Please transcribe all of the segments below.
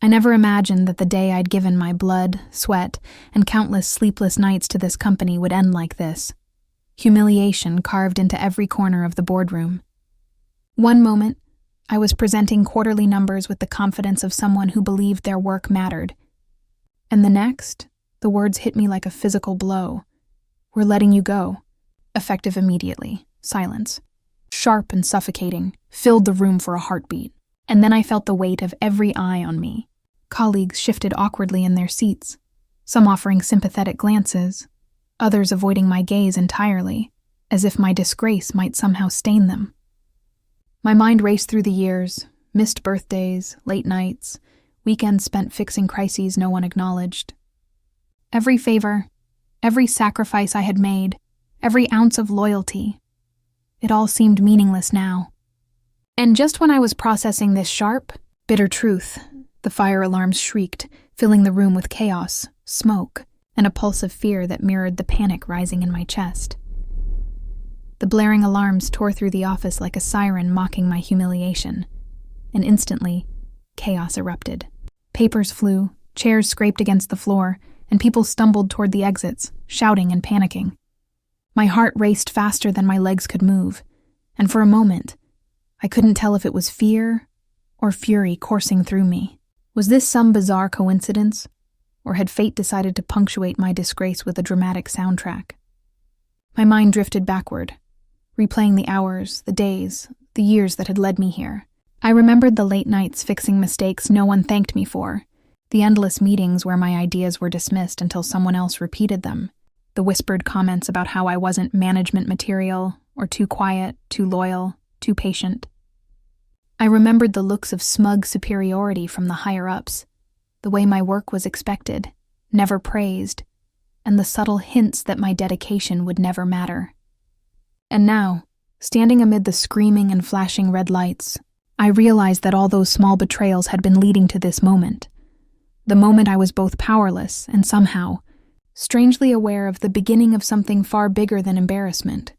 I never imagined that the day I'd given my blood, sweat, and countless sleepless nights to this company would end like this. Humiliation carved into every corner of the boardroom. One moment, I was presenting quarterly numbers with the confidence of someone who believed their work mattered. And the next, the words hit me like a physical blow. "We're letting you go." Effective immediately. Silence. Sharp and suffocating, filled the room for a heartbeat. And then I felt the weight of every eye on me. Colleagues shifted awkwardly in their seats, some offering sympathetic glances, others avoiding my gaze entirely, as if my disgrace might somehow stain them. My mind raced through the years, missed birthdays, late nights, weekends spent fixing crises no one acknowledged. Every favor, every sacrifice I had made, every ounce of loyalty, it all seemed meaningless now. And just when I was processing this sharp, bitter truth, the fire alarms shrieked, filling the room with chaos, smoke, and a pulse of fear that mirrored the panic rising in my chest. The blaring alarms tore through the office like a siren mocking my humiliation, and instantly, chaos erupted. Papers flew, chairs scraped against the floor, and people stumbled toward the exits, shouting and panicking. My heart raced faster than my legs could move, and for a moment, I couldn't tell if it was fear or fury coursing through me. Was this some bizarre coincidence, or had fate decided to punctuate my disgrace with a dramatic soundtrack? My mind drifted backward, replaying the hours, the days, the years that had led me here. I remembered the late nights fixing mistakes no one thanked me for, the endless meetings where my ideas were dismissed until someone else repeated them, the whispered comments about how I wasn't management material, or too quiet, too loyal, too patient. I remembered the looks of smug superiority from the higher-ups, the way my work was expected, never praised, and the subtle hints that my dedication would never matter. And now, standing amid the screaming and flashing red lights, I realized that all those small betrayals had been leading to this moment. The moment I was both powerless and somehow, strangely aware of the beginning of something far bigger than embarrassment.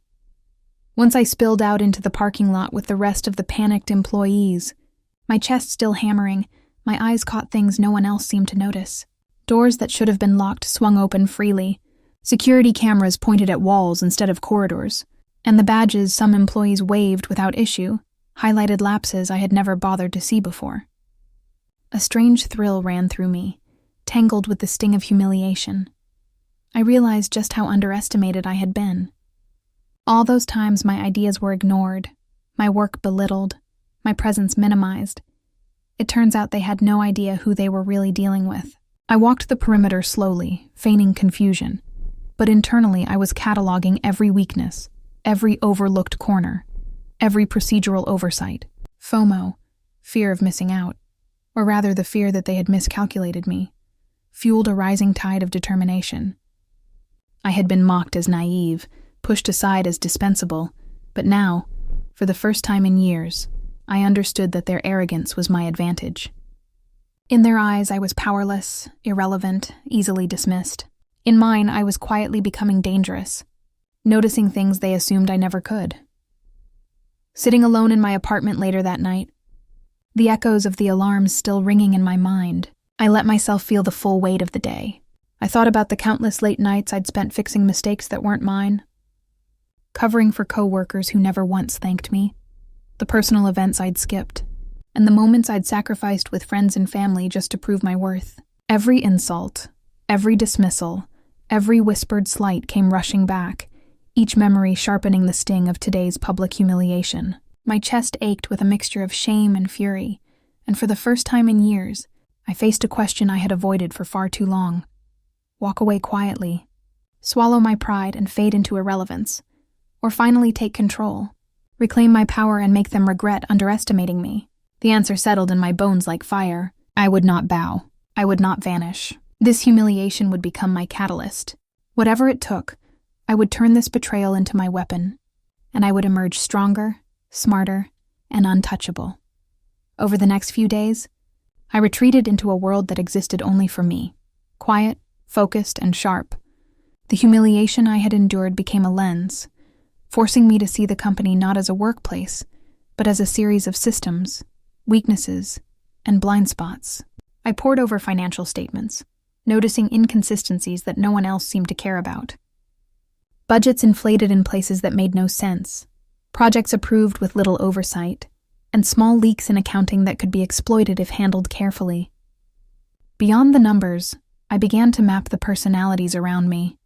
Once I spilled out into the parking lot with the rest of the panicked employees, my chest still hammering, my eyes caught things no one else seemed to notice. Doors that should have been locked swung open freely, security cameras pointed at walls instead of corridors, and the badges some employees waved without issue highlighted lapses I had never bothered to see before. A strange thrill ran through me, tangled with the sting of humiliation. I realized just how underestimated I had been. All those times my ideas were ignored, my work belittled, my presence minimized. It turns out they had no idea who they were really dealing with. I walked the perimeter slowly, feigning confusion, but internally I was cataloging every weakness, every overlooked corner, every procedural oversight. FOMO, fear of missing out, or rather the fear that they had miscalculated me, fueled a rising tide of determination. I had been mocked as naive, pushed aside as dispensable, but now, for the first time in years, I understood that their arrogance was my advantage. In their eyes, I was powerless, irrelevant, easily dismissed. In mine, I was quietly becoming dangerous, noticing things they assumed I never could. Sitting alone in my apartment later that night, the echoes of the alarms still ringing in my mind, I let myself feel the full weight of the day. I thought about the countless late nights I'd spent fixing mistakes that weren't mine, covering for coworkers who never once thanked me, the personal events I'd skipped, and the moments I'd sacrificed with friends and family just to prove my worth. Every insult, every dismissal, every whispered slight came rushing back, each memory sharpening the sting of today's public humiliation. My chest ached with a mixture of shame and fury, and for the first time in years, I faced a question I had avoided for far too long. Walk away quietly, swallow my pride and fade into irrelevance, or finally take control, reclaim my power and make them regret underestimating me. The answer settled in my bones like fire. I would not bow. I would not vanish. This humiliation would become my catalyst. Whatever it took, I would turn this betrayal into my weapon, and I would emerge stronger, smarter, and untouchable. Over the next few days, I retreated into a world that existed only for me, quiet, focused, and sharp. The humiliation I had endured became a lens, forcing me to see the company not as a workplace, but as a series of systems, weaknesses, and blind spots. I pored over financial statements, noticing inconsistencies that no one else seemed to care about. Budgets inflated in places that made no sense, projects approved with little oversight, and small leaks in accounting that could be exploited if handled carefully. Beyond the numbers, I began to map the personalities around me,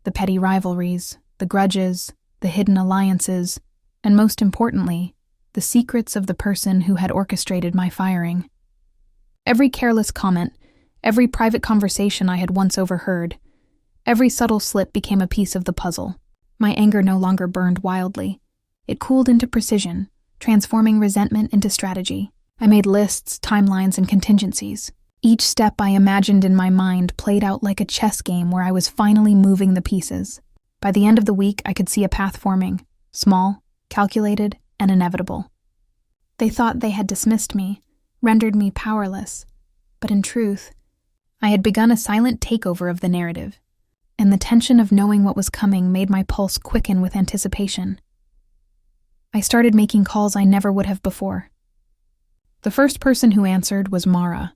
the petty rivalries, the grudges, the hidden alliances, and most importantly, the secrets of the person who had orchestrated my firing. Every careless comment, every private conversation I had once overheard, every subtle slip became a piece of the puzzle. My anger no longer burned wildly. It cooled into precision, transforming resentment into strategy. I made lists, timelines, and contingencies. Each step I imagined in my mind played out like a chess game where I was finally moving the pieces. By the end of the week, I could see a path forming, small, calculated, and inevitable. They thought they had dismissed me, rendered me powerless, but in truth, I had begun a silent takeover of the narrative, and the tension of knowing what was coming made my pulse quicken with anticipation. I started making calls I never would have before. The first person who answered was Mara,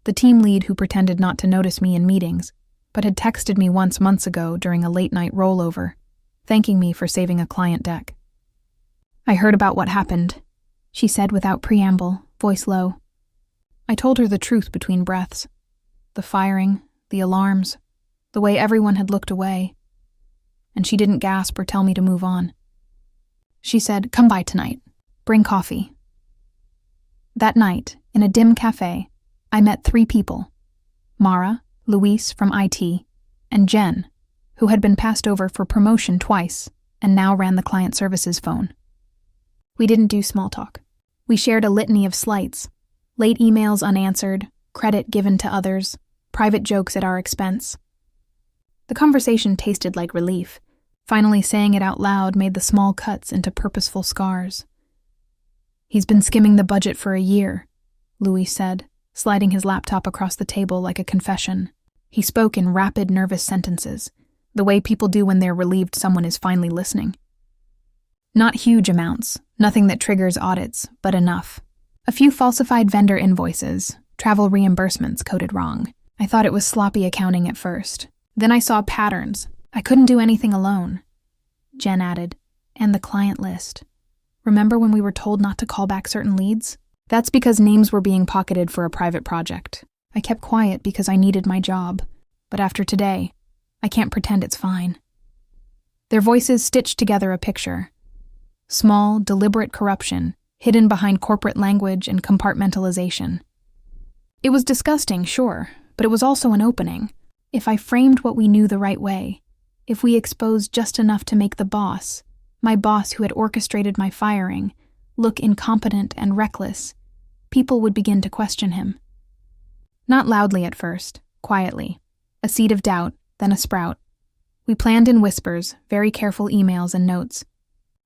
the team lead who pretended not to notice me in meetings, but had texted me once months ago during a late-night rollover, thanking me for saving a client deck. "I heard about what happened," she said without preamble, voice low. I told her the truth between breaths. The firing, the alarms, the way everyone had looked away. And she didn't gasp or tell me to move on. She said, "Come by tonight. Bring coffee." That night, in a dim cafe, I met 3 people: Mara, Luis from IT, and Jen, who had been passed over for promotion twice and now ran the client services phone. We didn't do small talk. We shared a litany of slights, late emails unanswered, credit given to others, private jokes at our expense. The conversation tasted like relief. Finally saying it out loud made the small cuts into purposeful scars. "He's been skimming the budget for a year," Luis said, sliding his laptop across the table like a confession. He spoke in rapid, nervous sentences, the way people do when they're relieved someone is finally listening. Not huge amounts, nothing that triggers audits, but enough. A few falsified vendor invoices, travel reimbursements coded wrong. I thought it was sloppy accounting at first. Then I saw patterns. I couldn't do anything alone. Jen added, "And the client list. Remember when we were told not to call back certain leads? That's because names were being pocketed for a private project. I kept quiet because I needed my job. But after today, I can't pretend it's fine." Their voices stitched together a picture. Small, deliberate corruption, hidden behind corporate language and compartmentalization. It was disgusting, sure, but it was also an opening. If I framed what we knew the right way, if we exposed just enough to make the boss, my boss who had orchestrated my firing, look incompetent and reckless, people would begin to question him. Not loudly at first, quietly. A seed of doubt, then a sprout. We planned in whispers, very careful emails and notes.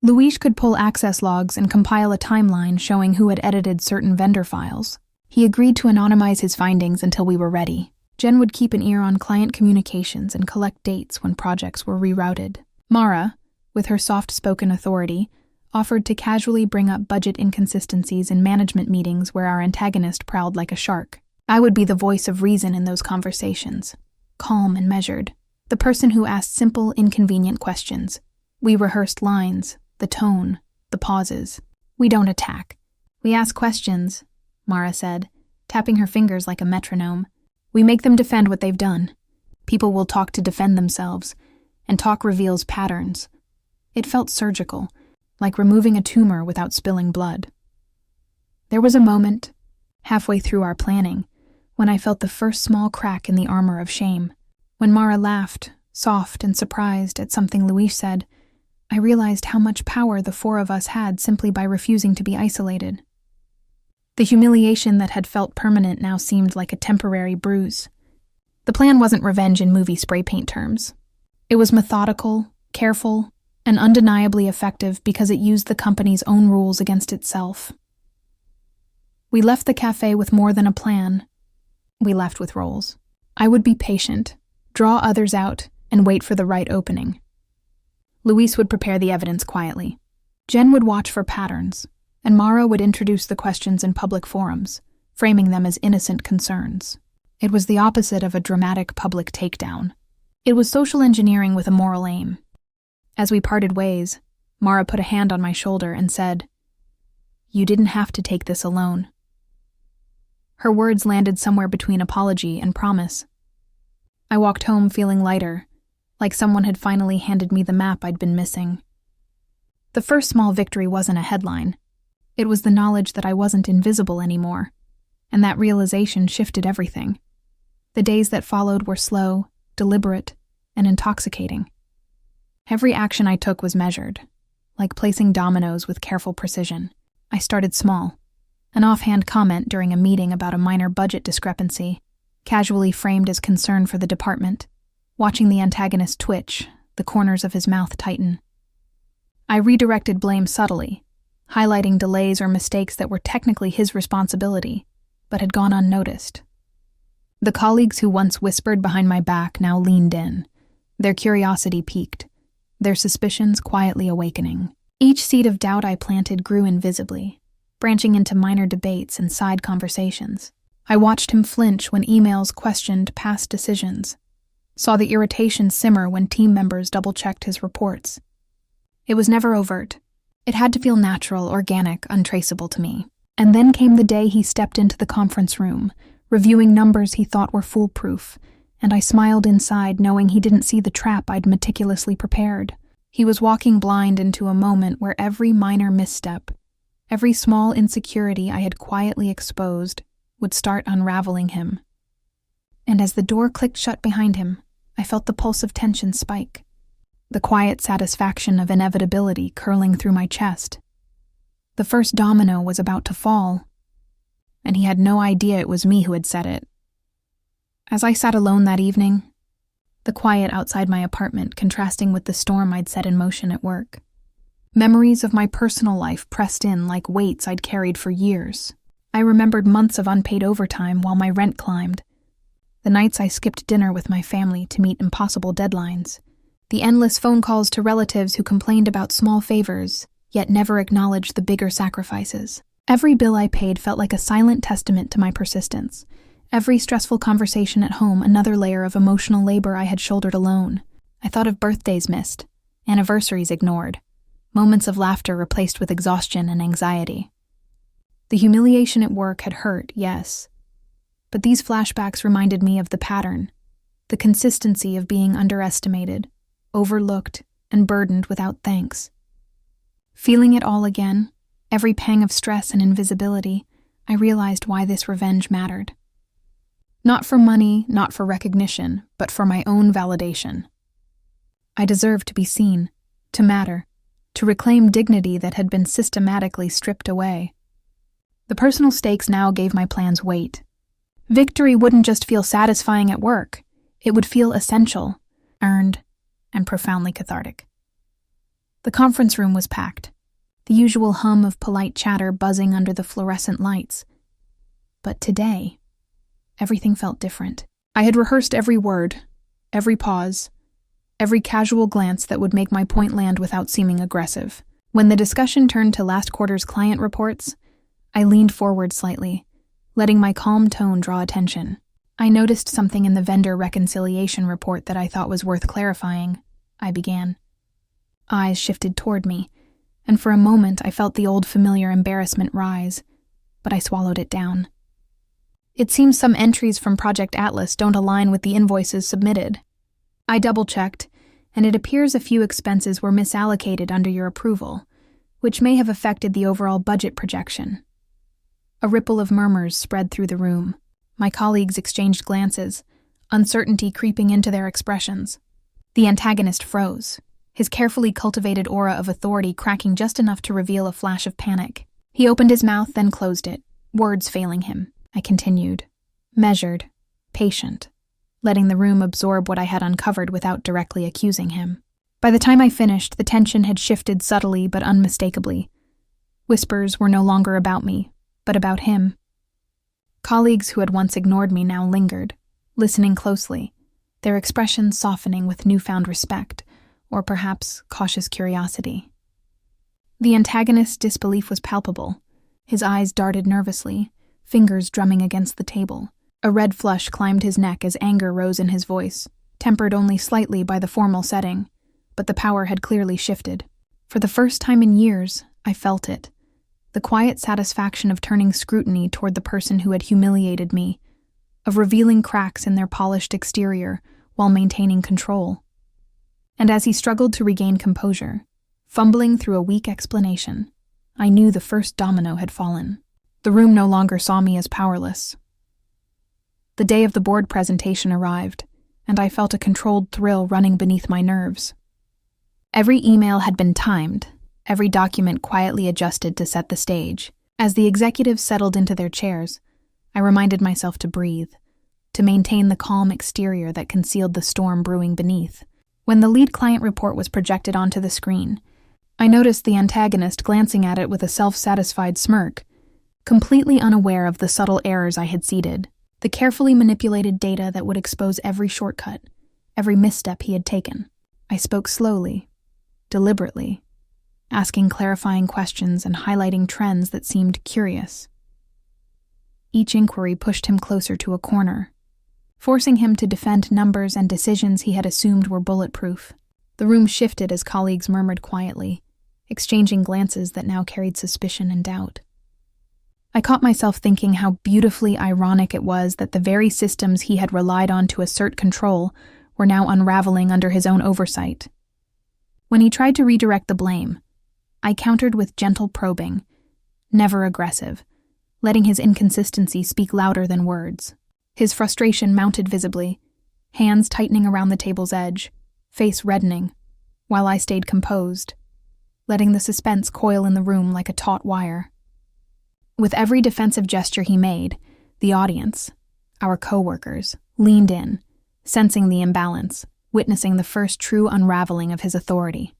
Luis could pull access logs and compile a timeline showing who had edited certain vendor files. He agreed to anonymize his findings until we were ready. Jen would keep an ear on client communications and collect dates when projects were rerouted. Mara, with her soft-spoken authority, offered to casually bring up budget inconsistencies in management meetings where our antagonist prowled like a shark. I would be the voice of reason in those conversations, calm and measured, the person who asked simple, inconvenient questions. We rehearsed lines, the tone, the pauses. "We don't attack. We ask questions," Mara said, tapping her fingers like a metronome. "We make them defend what they've done. People will talk to defend themselves, and talk reveals patterns." It felt surgical, like removing a tumor without spilling blood. There was a moment, halfway through our planning, when I felt the first small crack in the armor of shame. When Mara laughed, soft and surprised, at something Luis said, I realized how much power the 4 of us had simply by refusing to be isolated. The humiliation that had felt permanent now seemed like a temporary bruise. The plan wasn't revenge in movie spray paint terms. It was methodical, careful, and undeniably effective because it used the company's own rules against itself. We left the cafe with more than a plan. We left with roles. I would be patient, draw others out, and wait for the right opening. Luis would prepare the evidence quietly. Jen would watch for patterns, and Mara would introduce the questions in public forums, framing them as innocent concerns. It was the opposite of a dramatic public takedown. It was social engineering with a moral aim. As we parted ways, Mara put a hand on my shoulder and said, "You didn't have to take this alone." Her words landed somewhere between apology and promise. I walked home feeling lighter, like someone had finally handed me the map I'd been missing. The first small victory wasn't a headline. It was the knowledge that I wasn't invisible anymore, and that realization shifted everything. The days that followed were slow, deliberate, and intoxicating. Every action I took was measured, like placing dominoes with careful precision. I started small. An offhand comment during a meeting about a minor budget discrepancy, casually framed as concern for the department, watching the antagonist twitch, the corners of his mouth tighten. I redirected blame subtly, highlighting delays or mistakes that were technically his responsibility, but had gone unnoticed. The colleagues who once whispered behind my back now leaned in, their curiosity piqued, their suspicions quietly awakening. Each seed of doubt I planted grew invisibly, branching into minor debates and side conversations. I watched him flinch when emails questioned past decisions, saw the irritation simmer when team members double-checked his reports. It was never overt. It had to feel natural, organic, untraceable to me. And then came the day he stepped into the conference room, reviewing numbers he thought were foolproof, and I smiled inside knowing he didn't see the trap I'd meticulously prepared. He was walking blind into a moment where every minor misstep, every small insecurity I had quietly exposed, would start unraveling him. And as the door clicked shut behind him, I felt the pulse of tension spike, the quiet satisfaction of inevitability curling through my chest. The first domino was about to fall, and he had no idea it was me who had set it. As I sat alone that evening, the quiet outside my apartment contrasting with the storm I'd set in motion at work, memories of my personal life pressed in like weights I'd carried for years. I remembered months of unpaid overtime while my rent climbed, the nights I skipped dinner with my family to meet impossible deadlines, the endless phone calls to relatives who complained about small favors, yet never acknowledged the bigger sacrifices. Every bill I paid felt like a silent testament to my persistence. Every stressful conversation at home another layer of emotional labor I had shouldered alone. I thought of birthdays missed, anniversaries ignored, moments of laughter replaced with exhaustion and anxiety. The humiliation at work had hurt, yes, but these flashbacks reminded me of the pattern, the consistency of being underestimated, overlooked, and burdened without thanks. Feeling it all again, every pang of stress and invisibility, I realized why this revenge mattered. Not for money, not for recognition, but for my own validation. I deserved to be seen, to matter, to reclaim dignity that had been systematically stripped away. The personal stakes now gave my plans weight. Victory wouldn't just feel satisfying at work, it would feel essential, earned, and profoundly cathartic. The conference room was packed, the usual hum of polite chatter buzzing under the fluorescent lights. But today, everything felt different. I had rehearsed every word, every pause, every casual glance that would make my point land without seeming aggressive. When the discussion turned to last quarter's client reports, I leaned forward slightly, letting my calm tone draw attention. I noticed something in the vendor reconciliation report that I thought was worth clarifying, I began. Eyes shifted toward me, and for a moment I felt the old familiar embarrassment rise, but I swallowed it down. It seems some entries from Project Atlas don't align with the invoices submitted. I double-checked, and it appears a few expenses were misallocated under your approval, which may have affected the overall budget projection. A ripple of murmurs spread through the room. My colleagues exchanged glances, uncertainty creeping into their expressions. The antagonist froze, his carefully cultivated aura of authority cracking just enough to reveal a flash of panic. He opened his mouth, then closed it, words failing him. I continued, measured, patient, letting the room absorb what I had uncovered without directly accusing him. By the time I finished, the tension had shifted subtly but unmistakably. Whispers were no longer about me, but about him. Colleagues who had once ignored me now lingered, listening closely, their expressions softening with newfound respect, or perhaps cautious curiosity. The antagonist's disbelief was palpable. His eyes darted nervously, fingers drumming against the table. A red flush climbed his neck as anger rose in his voice, tempered only slightly by the formal setting, but the power had clearly shifted. For the first time in years, I felt it. The quiet satisfaction of turning scrutiny toward the person who had humiliated me, of revealing cracks in their polished exterior while maintaining control. And as he struggled to regain composure, fumbling through a weak explanation, I knew the first domino had fallen. The room no longer saw me as powerless. The day of the board presentation arrived, and I felt a controlled thrill running beneath my nerves. Every email had been timed, every document quietly adjusted to set the stage. As the executives settled into their chairs, I reminded myself to breathe, to maintain the calm exterior that concealed the storm brewing beneath. When the lead client report was projected onto the screen, I noticed the antagonist glancing at it with a self-satisfied smirk, completely unaware of the subtle errors I had seeded, the carefully manipulated data that would expose every shortcut, every misstep he had taken. I spoke slowly, deliberately, asking clarifying questions and highlighting trends that seemed curious. Each inquiry pushed him closer to a corner, forcing him to defend numbers and decisions he had assumed were bulletproof. The room shifted as colleagues murmured quietly, exchanging glances that now carried suspicion and doubt. I caught myself thinking how beautifully ironic it was that the very systems he had relied on to assert control were now unraveling under his own oversight. When he tried to redirect the blame, I countered with gentle probing, never aggressive, letting his inconsistency speak louder than words. His frustration mounted visibly, hands tightening around the table's edge, face reddening, while I stayed composed, letting the suspense coil in the room like a taut wire. With every defensive gesture he made, the audience, our co-workers, leaned in, sensing the imbalance, witnessing the first true unraveling of his authority.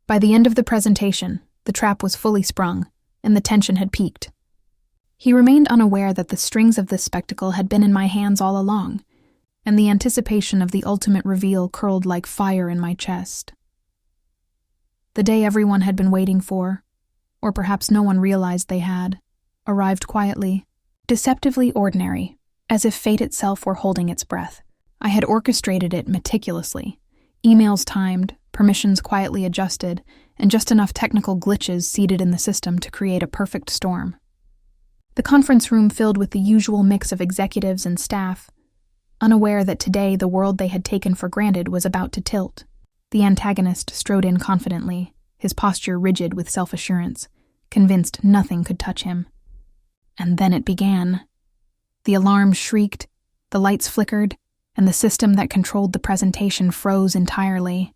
By the end of the presentation, the trap was fully sprung, and the tension had peaked. He remained unaware that the strings of this spectacle had been in my hands all along, and the anticipation of the ultimate reveal curled like fire in my chest. The day everyone had been waiting for, or perhaps no one realized they had, arrived quietly, deceptively ordinary, as if fate itself were holding its breath. I had orchestrated it meticulously, emails timed, permissions quietly adjusted, and just enough technical glitches seeded in the system to create a perfect storm. The conference room filled with the usual mix of executives and staff, unaware that today the world they had taken for granted was about to tilt. The antagonist strode in confidently, his posture rigid with self-assurance, convinced nothing could touch him. And then it began. The alarm shrieked, the lights flickered, and the system that controlled the presentation froze entirely.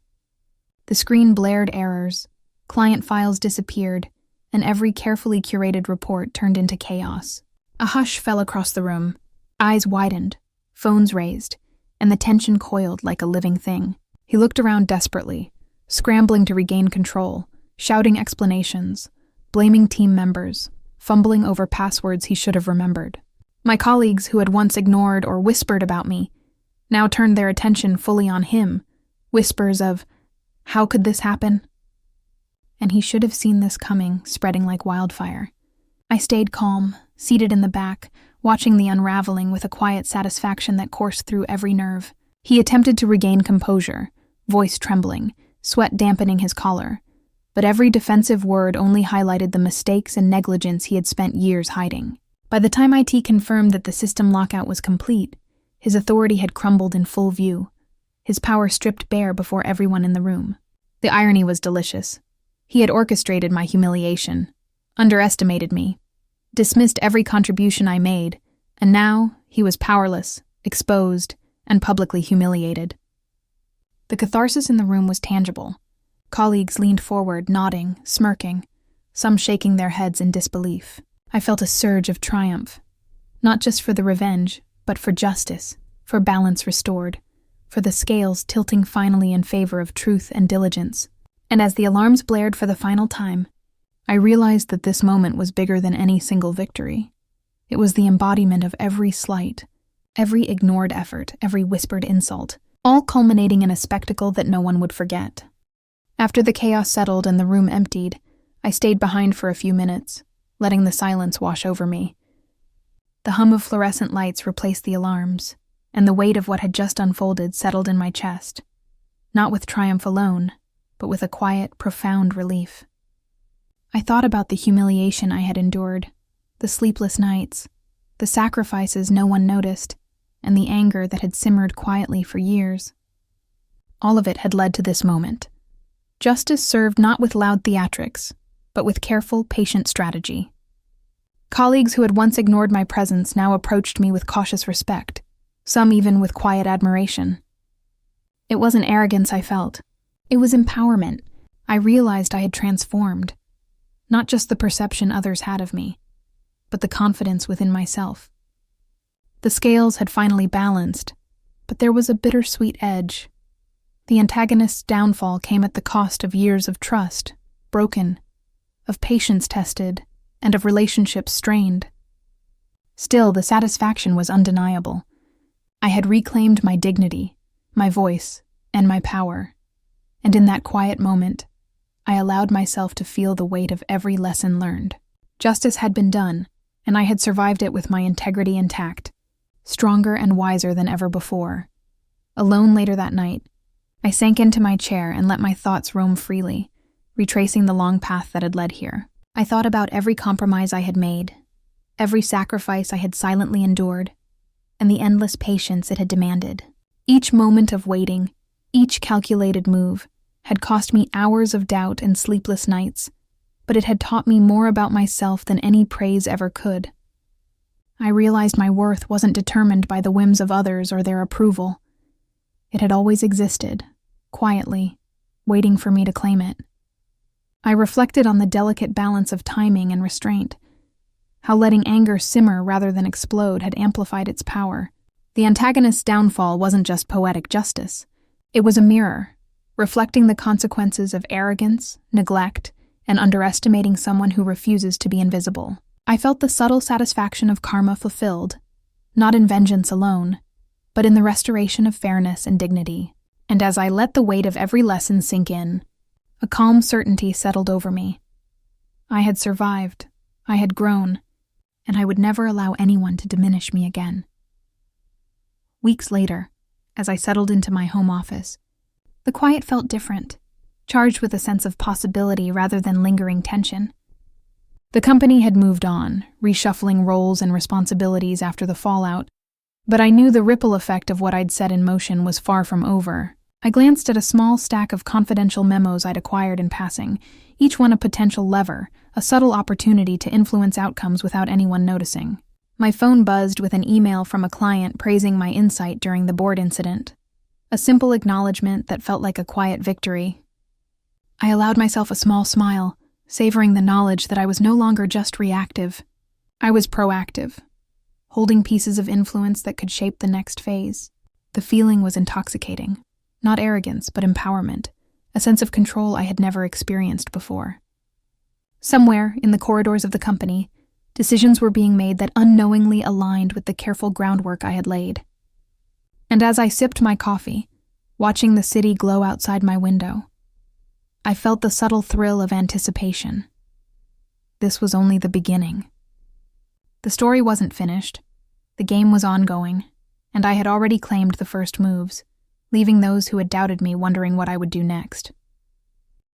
The screen blared errors, client files disappeared, and every carefully curated report turned into chaos. A hush fell across the room, eyes widened, phones raised, and the tension coiled like a living thing. He looked around desperately, scrambling to regain control, shouting explanations, blaming team members, fumbling over passwords he should have remembered. My colleagues who had once ignored or whispered about me now turned their attention fully on him, whispers of, "How could this happen?" And he should have seen this coming, spreading like wildfire. I stayed calm, seated in the back, watching the unraveling with a quiet satisfaction that coursed through every nerve. He attempted to regain composure, voice trembling, sweat dampening his collar, but every defensive word only highlighted the mistakes and negligence he had spent years hiding. By the time IT confirmed that the system lockout was complete, his authority had crumbled in full view, his power stripped bare before everyone in the room. The irony was delicious. He had orchestrated my humiliation, underestimated me, dismissed every contribution I made, and now he was powerless, exposed, and publicly humiliated. The catharsis in the room was tangible. Colleagues leaned forward, nodding, smirking, some shaking their heads in disbelief. I felt a surge of triumph, not just for the revenge, but for justice, for balance restored, for the scales tilting finally in favor of truth and diligence. And as the alarms blared for the final time, I realized that this moment was bigger than any single victory. It was the embodiment of every slight, every ignored effort, every whispered insult, all culminating in a spectacle that no one would forget. After the chaos settled and the room emptied, I stayed behind for a few minutes, letting the silence wash over me, The hum of fluorescent lights replaced the alarms, and the weight of what had just unfolded settled in my chest, not with triumph alone, but with a quiet, profound relief. I thought about the humiliation I had endured, the sleepless nights, the sacrifices no one noticed, and the anger that had simmered quietly for years. All of it had led to this moment. Justice served not with loud theatrics, but with careful, patient strategy. Colleagues who had once ignored my presence now approached me with cautious respect, some even with quiet admiration. It wasn't arrogance I felt. It was empowerment. I realized I had transformed. Not just the perception others had of me, but the confidence within myself. The scales had finally balanced, but there was a bittersweet edge. The antagonist's downfall came at the cost of years of trust, broken, of patience tested, and of relationships strained. Still, the satisfaction was undeniable. I had reclaimed my dignity, my voice, and my power, and in that quiet moment, I allowed myself to feel the weight of every lesson learned. Justice had been done, and I had survived it with my integrity intact, stronger and wiser than ever before. Alone later that night, I sank into my chair and let my thoughts roam freely, retracing the long path that had led here. I thought about every compromise I had made, every sacrifice I had silently endured, and the endless patience it had demanded. Each moment of waiting, each calculated move, had cost me hours of doubt and sleepless nights, but it had taught me more about myself than any praise ever could. I realized my worth wasn't determined by the whims of others or their approval. It had always existed, quietly, waiting for me to claim it. I reflected on the delicate balance of timing and restraint, how letting anger simmer rather than explode had amplified its power. The antagonist's downfall wasn't just poetic justice. It was a mirror, reflecting the consequences of arrogance, neglect, and underestimating someone who refuses to be invisible. I felt the subtle satisfaction of karma fulfilled, not in vengeance alone, but in the restoration of fairness and dignity. And as I let the weight of every lesson sink in, a calm certainty settled over me. I had survived, I had grown, and I would never allow anyone to diminish me again. Weeks later, as I settled into my home office, the quiet felt different, charged with a sense of possibility rather than lingering tension. The company had moved on, reshuffling roles and responsibilities after the fallout, but I knew the ripple effect of what I'd set in motion was far from over. I glanced at a small stack of confidential memos I'd acquired in passing, each one a potential lever, a subtle opportunity to influence outcomes without anyone noticing. My phone buzzed with an email from a client praising my insight during the board incident. A simple acknowledgement that felt like a quiet victory. I allowed myself a small smile, savoring the knowledge that I was no longer just reactive. I was proactive, holding pieces of influence that could shape the next phase. The feeling was intoxicating. Not arrogance, but empowerment, a sense of control I had never experienced before. Somewhere in the corridors of the company, decisions were being made that unknowingly aligned with the careful groundwork I had laid. And as I sipped my coffee, watching the city glow outside my window, I felt the subtle thrill of anticipation. This was only the beginning. The story wasn't finished, the game was ongoing, and I had already claimed the first moves, leaving those who had doubted me wondering what I would do next.